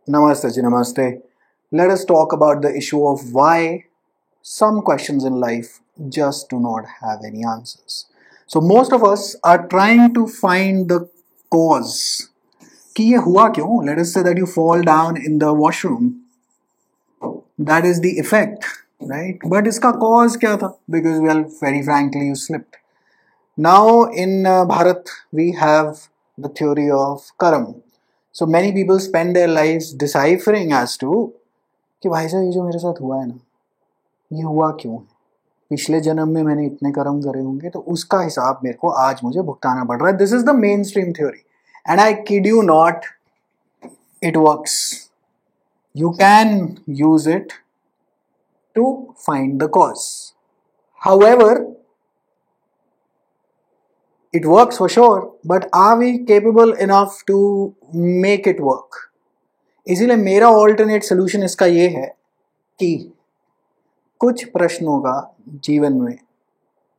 Namaste, Ji, namaste. Let us talk about the issue of why some questions in life just do not have any answers. So most of us are trying to find the cause. कि ये हुआ क्यों? Let us say that you fall down in the washroom. That is the effect, right? But इसका cause क्या था? Because, well, very frankly, you slipped. Now in Bharat, we have the theory of karma. So many people spend their lives deciphering as to कि भाई साहब ये जो मेरे साथ हुआ है ना, ये हुआ क्यों है? पिछले जन्म में मैंने इतने कर्म करे होंगे तो उसका हिसाब मेरे को आज मुझे भुगताना पड़ रहा है. This is the main stream theory and I kid you not, it works. You can use it to find the cause. However, it works for sure, but are we capable enough to make it work? इसीलिए मेरा alternate solution इसका ये है कि कुछ प्रश्नों का जीवन में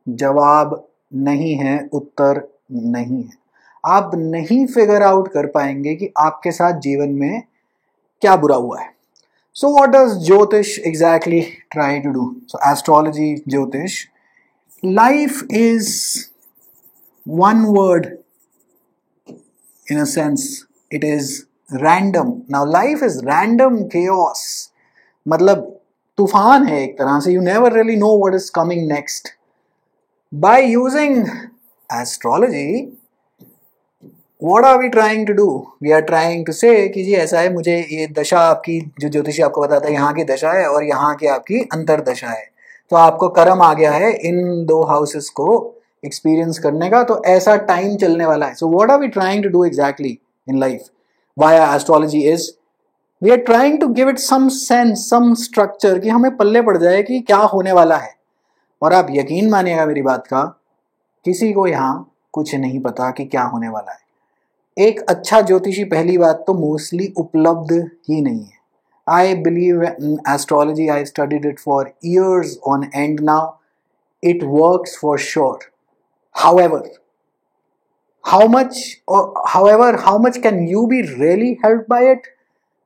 जवाब नहीं है, उत्तर नहीं है. आप नहीं फिगर आउट कर पाएंगे कि आपके साथ जीवन में क्या बुरा हुआ है. So what does Jyotish exactly try to do? So astrology, Jyotish, life is one word in a sense. It is random. Now life is random chaos. मतलब तूफान है एक तरह से. You never really know what is coming next. By using astrology, what are we trying to do? We are trying to say कि जी ऐसा है, मुझे ये दशा आपकी जो ज्योतिषी आपको बताता है यहाँ की दशा है और यहाँ की आपकी अंतर दशा है, तो आपको कर्म आ गया है इन दो हाउसेस को एक्सपीरियंस करने का, तो ऐसा टाइम चलने वाला है. So what are we trying to do exactly in life via astrology is we are trying to give it some sense, some structure कि हमें पल्ले पड़ जाए कि क्या होने वाला है. और आप यकीन मानिएगा मेरी बात का, किसी को यहाँ कुछ नहीं पता कि क्या होने वाला है. एक अच्छा ज्योतिषी पहली बात तो मोस्टली उपलब्ध ही नहीं है. I believe in astrology. I studied it for years on and. Now it works for sure. However, how much can you be really helped by it?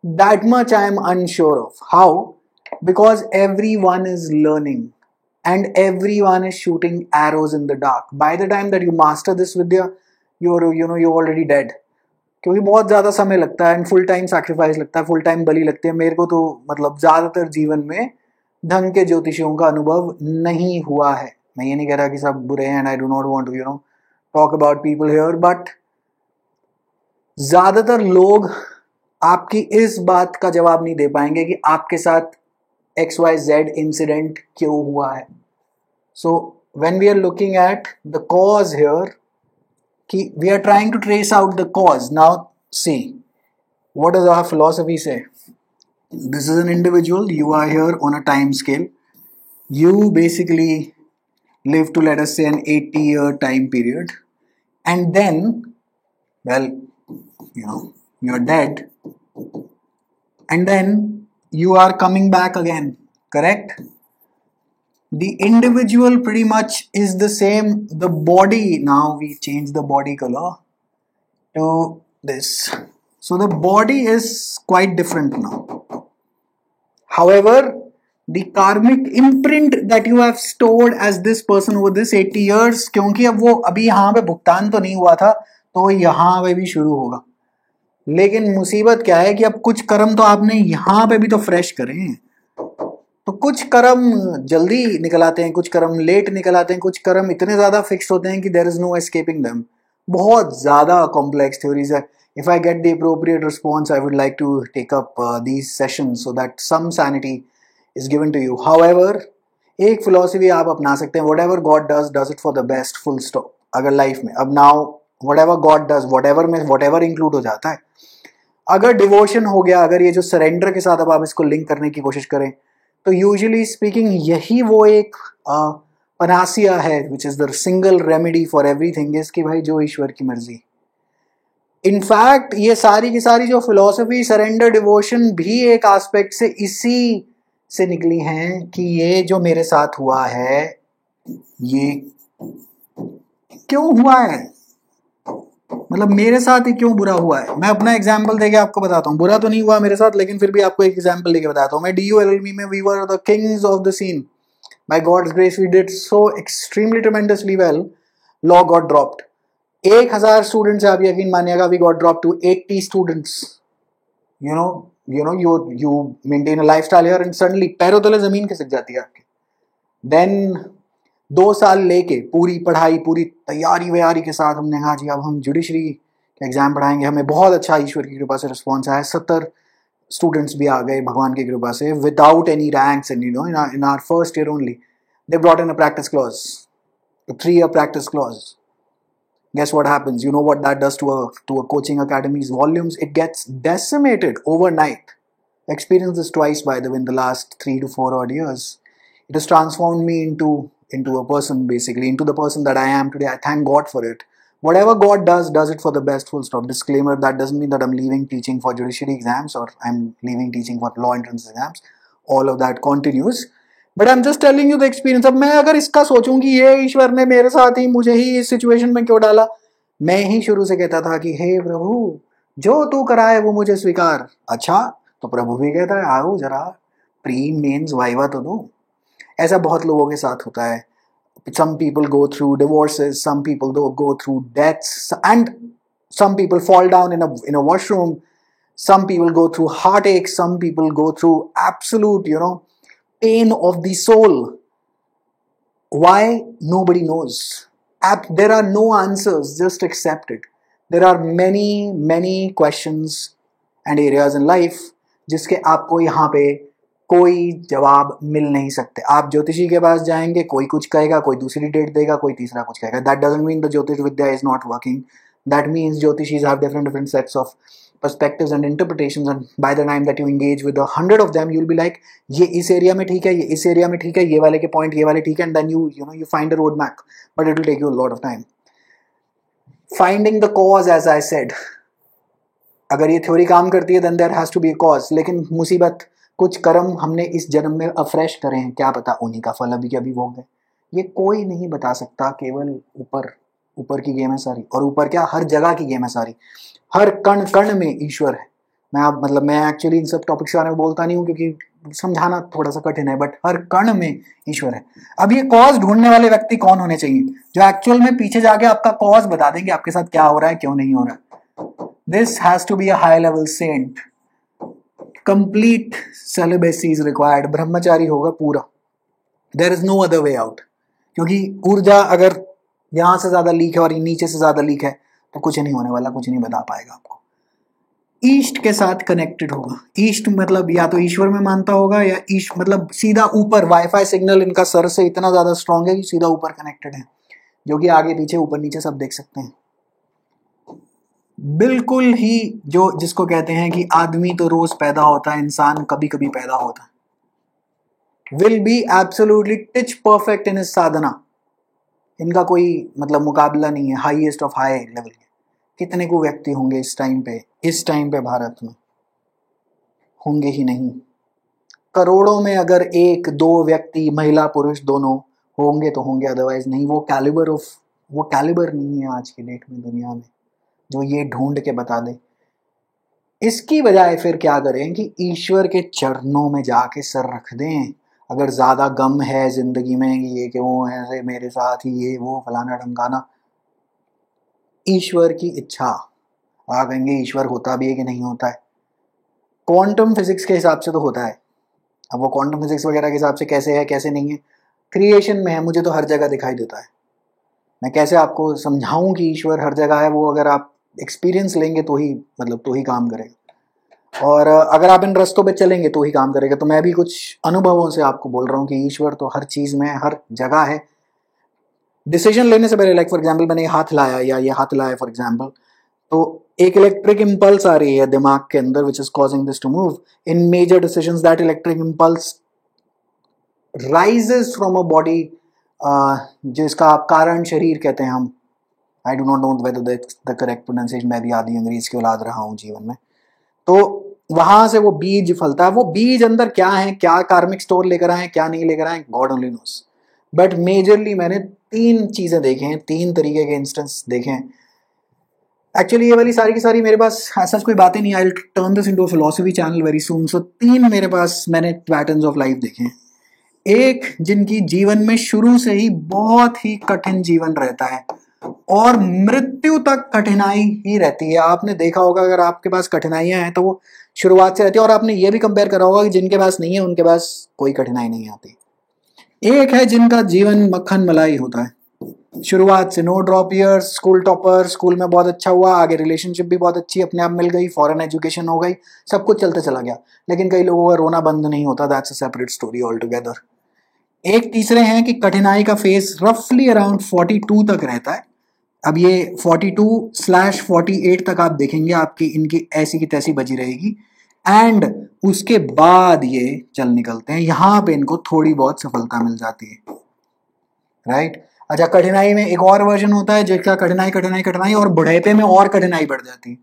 That much I am unsure of. How? Because everyone is learning and everyone is shooting arrows in the dark. By the time that you master this vidya, you're already dead. क्योंकि बहुत ज़्यादा समय लगता है and full time sacrifice लगता है, full time बलि लगती है. मेरे को तो मतलब ज़्यादातर जीवन में ढंग के ज्योतिषियों का अनुभव नहीं हुआ है. मैं ये नहीं कह रहा कि सब बुरे हैं and I do not want to talk about people here, but ज़्यादातर लोग आपकी इस बात का जवाब नहीं दे पाएंगे कि आपके साथ XYZ इंसिडेंट क्यों हुआ है. So when we are looking at the cause here, we are trying to trace out the cause. Now see, what does our philosophy say? This is an individual. You are here on a time scale. You basically live to, let us say, an 80-year time period, and then, well, you're dead, and then you are coming back again, correct? The individual pretty much is the same. The body, now we change the body color to this. So the body is quite different now. However, the karmic imprint that you have stored as this person over this 80 years, क्योंकि अब वो अभी यहाँ पे भुगतान तो नहीं हुआ था, तो यहाँ पे भी शुरू होगा. लेकिन मुसीबत क्या है कि अब कुछ कर्म तो आपने यहाँ पे भी तो फ्रेश करे हैं. तो कुछ कर्म जल्दी निकल आते हैं, कुछ कर्म लेट निकल आते हैं, कुछ कर्म इतने ज़्यादा फिक्स होते हैं कि there is no escaping them. बहुत ज़्यादा कॉम्प्लेक्स थ्योरीज है. If I get the appropriate response, I would like to take up these sessions so that some sanity is given to you. However, एक philosophy आप अपना सकते हैं. Whatever God does it for the best, full stop. अगर life में अब now whatever God does, whatever में whatever include हो जाता है. अगर डिवोशन हो गया, अगर ये जो सरेंडर के साथ अब आप इसको लिंक करने की कोशिश करें, तो यूजुअली स्पीकिंग यही वो एक पनासिया है which is the single remedy for everything, is कि भाई जो ईश्वर की मर्जी. इनफैक्ट ये सारी की सारी जो फिलॉसफी, सरेंडर, डिवोशन भी एक एस्पेक्ट से इसी से निकली हैं कि ये जो मेरे साथ हुआ है ये क्यों हुआ है. मतलब मेरे साथ ही क्यों बुरा हुआ है, मैं अपना एग्जाम्पल देके आपको बताता हूँ। बुरा तो नहीं हुआ मेरे साथ, लेकिन फिर भी आपको एक एग्जाम्पल देके बताता हूँ। मैं DULLB में we were the kings of the scene, by God's grace we did so extremely tremendously well. Law got dropped. 1000 students आप यकीन मानिएगा, we got drop to 80 students. you maintain a lifestyle here and suddenly पैरों तले जमीन खिसक जाती है आपकी। देन 2 साल लेके पूरी पढ़ाई, पूरी तैयारी व्यारी के साथ हमने कहा जी अब हम जुडिशरी के एग्जाम पढ़ाएंगे। हमें बहुत अच्छा ईश्वर की कृपा से रिस्पॉन्स आया। 70 स्टूडेंट्स भी आ गए भगवान की कृपा से, without any ranks and in our first year only they brought in a practice clause, 3-year practice clause. Guess what happens? You know what that does to a coaching academy's volumes? It gets decimated overnight. Experienced this twice, by the way, in the last 3 to 4 odd years. It has transformed me into a person, basically, into the person that I am today. I thank God for it. Whatever God does it for the best, full stop. Disclaimer, that doesn't mean that I'm leaving teaching for judiciary exams or I'm leaving teaching for law entrance exams. All of that continues. But I am just telling you the experience. अब मैं अगर इसका सोचूं कि ये ईश्वर ने मेरे साथ ही, मुझे ही इस सिचुएशन में क्यों डाला, मैं ही शुरू से कहता था कि हे प्रभु जो तू कराए वो मुझे स्वीकार। अच्छा तो प्रभु भी कहता है आओ जरा प्री मेंस वाइवा तो दो। ऐसा बहुत लोगों के साथ होता है। some people go through divorces, some people go through deaths, and some people fall down in a washroom, some people go through heartache, some people go through absolute pain of the soul. Why? Nobody knows. There are no answers, just accept it. There are many questions and areas in life जिसके आपको यहाँ पे कोई जवाब मिल नहीं सकते। आप ज्योतिषी के पास जाएंगे, कोई कुछ कहेगा, कोई दूसरी डेट देगा, कोई तीसरा कुछ कहेगा। That doesn't mean the ज्योतिष विद्या is not working. That means ज्योतिषीज have different sets of perspectives and interpretations, and by the time that you engage with 100 of them, you'll be like, ये इस एरिया में ठीक है, ये इस एरिया में ठीक है, ये वाले के पॉइंट ये वाले ठीक है, and then you find a road map, but it will take you a lot of time. Finding the cause, as I said, अगर ये थ्योरी काम करती है then there has to be a cause, लेकिन मुसीबत कुछ कर्म हमने इस जन्म में अफ्रेश करे हैं, क्या पता उन्हीं का फल अभी भोग है। ये कोई नहीं बता सकता, केवल ऊपर की गेम है सारी। और ऊपर क्या, हर जगह की गेम है सारी, हर कण कण में ईश्वर है। मैं एक्चुअली इन सब टॉपिक्स के बारे में बोलता नहीं हूँ क्योंकि समझाना थोड़ा सा कठिन है, बट हर कण में ईश्वर है। अब ये कॉज ढूंढने वाले व्यक्ति कौन होने चाहिए, जो एक्चुअल में पीछे जाके आपका कॉज बता देंगे आपके साथ क्या हो रहा है क्यों नहीं हो रहा है। This has to be a high level saint. Complete celibacy is required. ब्रह्मचारी होगा पूरा, there is no other way out. क्योंकि ऊर्जा अगर यहां से ज्यादा लीक है और नीचे से ज्यादा लीक है तो कुछ नहीं होने वाला, कुछ नहीं बता पाएगा आपको। ईस्ट के साथ कनेक्टेड होगा। ईस्ट मतलब या तो ईश्वर में मानता होगा, या ईस्ट मतलब सीधा ऊपर। वाईफाई सिग्नल इनका सर से इतना ज्यादा स्ट्रांग है कि सीधा ऊपर कनेक्टेड है, जो कि आगे पीछे ऊपर नीचे सब देख सकते हैं। बिल्कुल ही जिसको कहते हैं कि आदमी तो रोज पैदा होता है, इंसान कभी कभी पैदा होता है। Will be absolutely pitch perfect in his sadhana. इनका कोई मतलब मुकाबला नहीं है, हाईएस्ट ऑफ हाई लेवल के। कितने को व्यक्ति होंगे इस टाइम पे भारत में, होंगे ही नहीं। करोड़ों में अगर 1-2 व्यक्ति, महिला पुरुष दोनों होंगे तो होंगे, अदरवाइज नहीं। वो कैलिबर नहीं है आज की डेट में दुनिया में जो ये ढूंढ के बता दे। इसकी बजाय फिर क्या करें कि ईश्वर के चरणों में जाके सर रख दें। अगर ज्यादा गम है जिंदगी में, ये क्यों है मेरे साथ ही, ये वो फलाना ढमकाना, ईश्वर की इच्छा। आप कहेंगे ईश्वर होता भी है कि नहीं होता है? क्वांटम फिजिक्स के हिसाब से तो होता है। अब वो क्वांटम फिजिक्स वगैरह के हिसाब से कैसे है कैसे नहीं है, क्रिएशन में है, मुझे तो हर जगह दिखाई देता है। मैं कैसे आपको समझाऊं कि ईश्वर हर जगह है, वो अगर आप एक्सपीरियंस लेंगे तो ही काम करेगा। और अगर आप इन रास्तों पे चलेंगे तो ही काम करेगा। तो मैं भी कुछ अनुभवों से आपको बोल रहा हूँ कि ईश्वर तो हर चीज में, हर जगह है। डिसीजन लेने से पहले, लाइक फॉर एग्जाम्पल मैंने ये हाथ लाया फॉर एग्जाम्पल, तो एक इलेक्ट्रिक इम्पल्स आ रही है दिमाग के अंदर which is causing this to move. In major decisions that electric impulse rises from a body, जिसका आप कारण शरीर कहते हैं हम। I do not know whether the correct pronunciation, मैं भी आधी अंग्रेज की औलाद रहा हूँ जीवन में। तो वहां से वो बीज फलता है। वो बीज अंदर क्या है, क्या कार्मिक स्टोर लेकर आए, क्या नहीं लेकर आए, God only knows. But majorly मैंने 3 चीजें देखे हैं, 3 तरीके के इंस्टेंस देखे हैं। एक्चुअली ये वाली सारी की सारी मेरे पास ऐसा कोई बातें नहीं, I turn this into philosophy channel very soon. So 3 मेरे पास मैंने पैटर्न्स ऑफ लाइफ देखे हैं। एक, जिनकी जीवन में शुरू से ही बहुत ही कठिन जीवन रहता है और मृत्यु तक कठिनाई ही रहती है। आपने देखा होगा अगर आपके पास कठिनाइयां हैं तो वो शुरुआत से रहती है, और आपने ये भी कंपेयर करा होगा कि जिनके पास नहीं है उनके पास कोई कठिनाई नहीं आती। एक है जिनका जीवन मक्खन मलाई होता है, शुरुआत से no drop years, school topper, school में बहुत अच्छा हुआ, आगे रिलेशनशिप भी बहुत अच्छी अपने आप मिल गई, फॉरेन एजुकेशन हो गई, सब कुछ चलते चला गया। लेकिन कई लोगों का रोना बंद नहीं होता, that's a separate story all together. एक तीसरे हैं कि कठिनाई का फेज रफली अराउंड 42 तक रहता है। अब ये 42/48 तक आप देखेंगे आपकी इनकी ऐसी की तैसी बची रहेगी, एंड उसके बाद ये चल निकलते हैं। यहां पे इनको थोड़ी बहुत सफलता मिल जाती है, राइट। अच्छा, कठिनाई में एक और वर्जन होता है जिसका कठिनाई कठिनाई कठिनाई और बुढ़ापे में और कठिनाई बढ़ जाती है।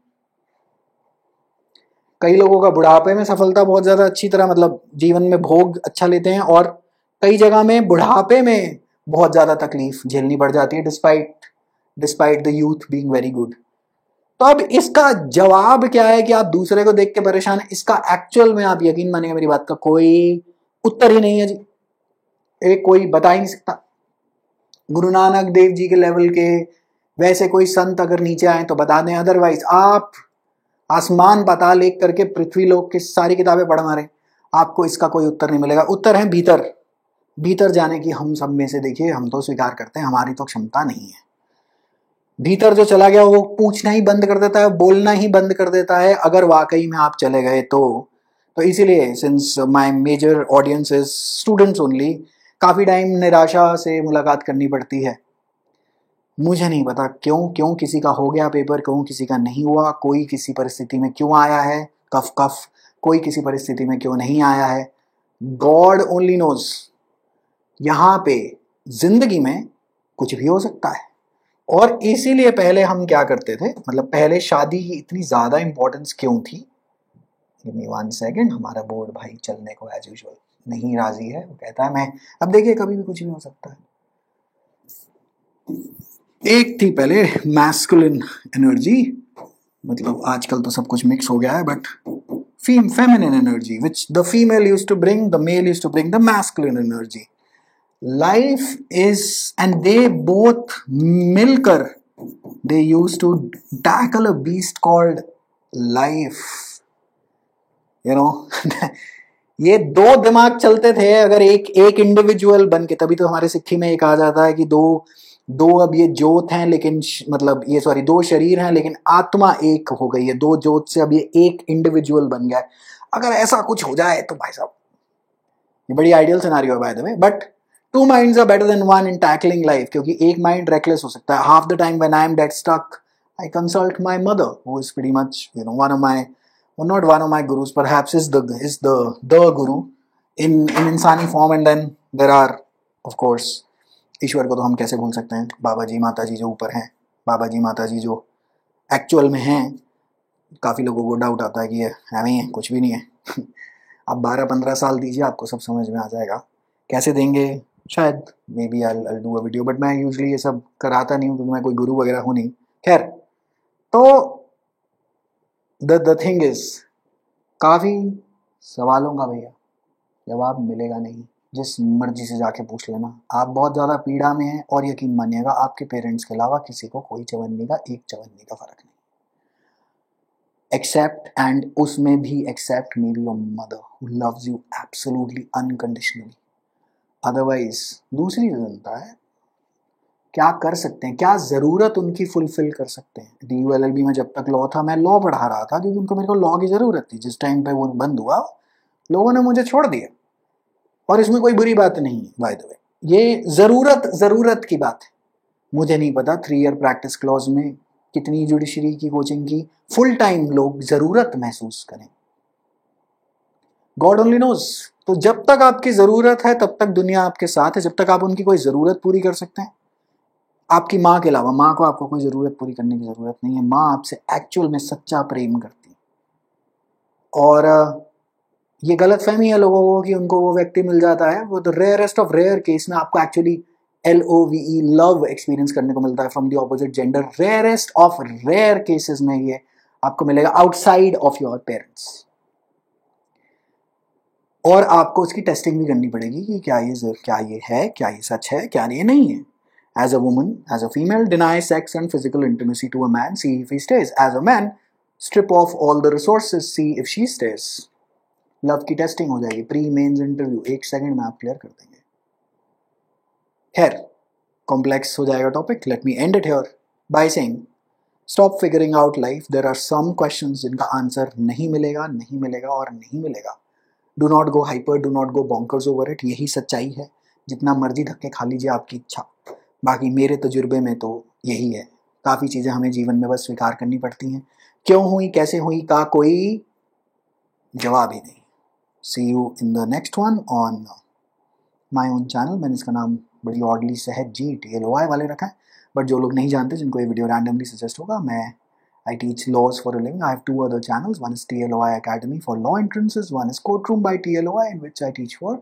कई लोगों का बुढ़ापे में सफलता बहुत ज्यादा अच्छी तरह, मतलब जीवन में भोग अच्छा लेते हैं, और कई जगह में बुढ़ापे में बहुत ज्यादा तकलीफ झेलनी पड़ जाती है despite the youth being very good. तो अब इसका जवाब क्या है कि आप दूसरे को देख के परेशान है, इसका एक्चुअल में आप यकीन मानेंगे मेरी बात का कोई उत्तर ही नहीं है जी। एक कोई बता ही नहीं सकता। गुरु नानक देव जी के लेवल के वैसे कोई संत अगर नीचे आए तो बता दें, अदरवाइज आप आसमान पाताल एक करके पृथ्वी लोक की सारी किताबें पढ़ मारे, आपको इसका कोई उत्तर नहीं मिलेगा। उत्तर है भीतर, भीतर जाने की हम सब में से देखिए हम तो स्वीकार करते हैं हमारी तो क्षमता नहीं है। भीतर जो चला गया वो पूछना ही बंद कर देता है, बोलना ही बंद कर देता है, अगर वाकई में आप चले गए तो इसीलिए since my major audience is students only, काफी टाइम निराशा से मुलाकात करनी पड़ती है। मुझे नहीं पता क्यों किसी का हो गया पेपर, क्यों किसी का नहीं हुआ, कोई किसी परिस्थिति में क्यों आया है, कफ कफ, कोई किसी परिस्थिति में क्यों नहीं आया है, गॉड ओनली नोज। यहाँ पे जिंदगी में कुछ भी हो सकता है, और इसीलिए पहले हम क्या करते थे, मतलब पहले शादी की इतनी ज्यादा इंपॉर्टेंस क्यों थी। गिव मी 1 सेकेंड, हमारा बोर्ड भाई चलने को एज यूजुअल नहीं राजी है, वो कहता है मैं, अब देखिए कभी भी कुछ भी हो सकता है। एक थी पहले मैस्कुलिन एनर्जी, मतलब आजकल तो सब कुछ मिक्स हो गया है, but feminine energy which the female used to bring, the male used to bring the masculine energy. Life is, and they both मिलकर they used to tackle a beast called life, you know. ये दो दिमाग चलते थे, अगर एक individual बन के, तभी तो हमारे सिक्खी में एक आ जाता है कि दो अब ये जोत हैं, लेकिन मतलब ये सॉरी 2 शरीर हैं लेकिन आत्मा एक हो गई है, 2 जोत से अब ये एक इंडिविजुअल बन गया है। अगर ऐसा कुछ हो जाए तो भाई साहब ये बड़ी आइडियल सिनेरियो है by the way, but 2 minds are better than 1 in tackling life, क्योंकि एक माइंड रेकलेस हो सकता है। Half the time when I am dead stuck I consult my mother who is pretty much one of my, well, not one of my gurus, perhaps is the guru in इंसानी form, and then there are of course ईश्वर को तो हम कैसे भूल सकते हैं, बाबा जी माता जी जो ऊपर हैं, बाबा जी माता जी जो एक्चुअल में हैं। काफ़ी लोगों को डाउट आता है कि ये है नहीं है, कुछ भी नहीं है। आप 12-15 साल दीजिए, आपको सब समझ में आ जाएगा। कैसे देंगे, शायद maybe I do a video, but मैं यूजली ये सब कराता नहीं हूँ क्योंकि मैं कोई गुरु वगैरह हूँ नहीं। खैर, तो द थिंग इज, काफ़ी सवालों का भैया जवाब मिलेगा नहीं, जिस मर्जी से जाके पूछ लेना। आप बहुत ज़्यादा पीड़ा में हैं, और यकीन मानिएगा आपके पेरेंट्स के अलावा किसी को कोई चवन्नी का एक चवन्नी का फर्क नहीं, एक्सेप्ट, एंड उसमें भी except maybe your mother who loves you absolutely unconditionally. Otherwise दूसरी जनता है, क्या कर सकते हैं, क्या ज़रूरत उनकी फुलफिल कर सकते हैं। DULLB में जब तक लॉ था, मैं लॉ पढ़ा रहा था क्योंकि उनको मेरे को लॉ की ज़रूरत थी। जिस टाइम पे वो बंद हुआ, लोगों ने मुझे छोड़ दिया, और इसमें कोई बुरी बात नहीं है बाय द वे, ये ज़रूरत की बात है। मुझे नहीं पता 3 ईयर प्रैक्टिस क्लॉज में कितनी जुडिशरी की कोचिंग की फुल टाइम लोग ज़रूरत महसूस करें, गॉड ओनली नोज। तो जब तक आपकी ज़रूरत है तब तक दुनिया आपके साथ है, जब तक आप उनकी कोई ज़रूरत पूरी कर सकते हैं। आपकी माँ के अलावा, माँ को आपको कोई ज़रूरत पूरी करने की ज़रूरत नहीं है। माँ आपसे एक्चुअल में सच्चा प्रेम करती है, और ये गलत फहमी है लोगों को कि उनको वो व्यक्ति मिल जाता है। वो तो रेयरेस्ट ऑफ रेयर केस में आपको एक्चुअली LOVE लव एक्सपीरियंस करने को मिलता है from the opposite gender. Rarest of rare cases में ये आपको मिलेगा आउटसाइड ऑफ योर पेरेंट्स, और आपको उसकी टेस्टिंग भी करनी पड़ेगी कि क्या ये है, क्या ये सच है, क्या ये नहीं है। As a woman, as a female, deny sex and physical intimacy to a man, see if he stays. As a man, strip off all the resources, see if she stays. Love की testing हो जाएगी, pre mains interview 1 second में आप clear कर देंगे। खैर, complex हो जाएगा topic. Let me end it here by saying stop figuring out life. There are some questions जिनका आंसर नहीं मिलेगा, नहीं मिलेगा और नहीं मिलेगा। Do not go hyper, do not go bonkers over it. यही सच्चाई है। जितना मर्जी धक्के खा लीजिए, आपकी इच्छा। बाकी मेरे तजुर्बे में तो यही है। काफ़ी चीज़ें हमें जीवन में बस स्वीकार करनी पड़ती हैं। क्यों हुई, कैसे हुई का कोई जवाब ही नहीं। See you in the next one on my own channel. मैंने इसका नाम बड़ी ऑडली सहज जी TLOI वाले रखा है, बट जो लोग नहीं जानते, जिनको ये वीडियो रैंडमली सजेस्ट होगा, मैं I teach laws for a living. I have 2 other channels. One is TLOI Academy for law entrances. One is Courtroom by TLOI, in which I teach for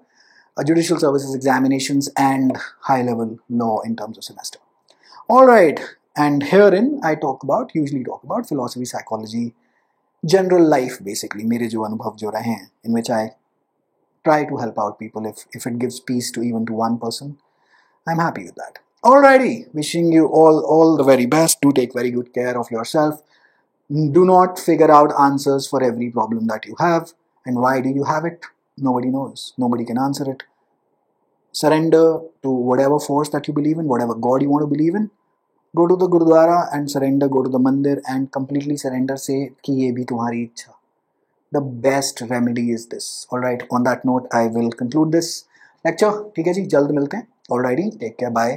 judicial services examinations and high-level law in terms of semester. All right, and herein I usually talk about philosophy, psychology, general life, basically. मेरे जो अनुभव जो रहे हैं, in which I try to help out people. If it gives peace to even to one person, I'm happy with that. Alrighty, wishing you all the very best. Do take very good care of yourself. Do not figure out answers for every problem that you have. And why do you have it? Nobody knows. Nobody can answer it. Surrender to whatever force that you believe in, whatever God you want to believe in. Go to the Gurudwara and surrender. Go to the mandir and completely surrender. Say कि ये भी तुम्हारी इच्छा. The best remedy is this. Alright, on that note, I will conclude this lecture. ठीक है जी, जल्द मिलते हैं. Alrighty, take care, bye.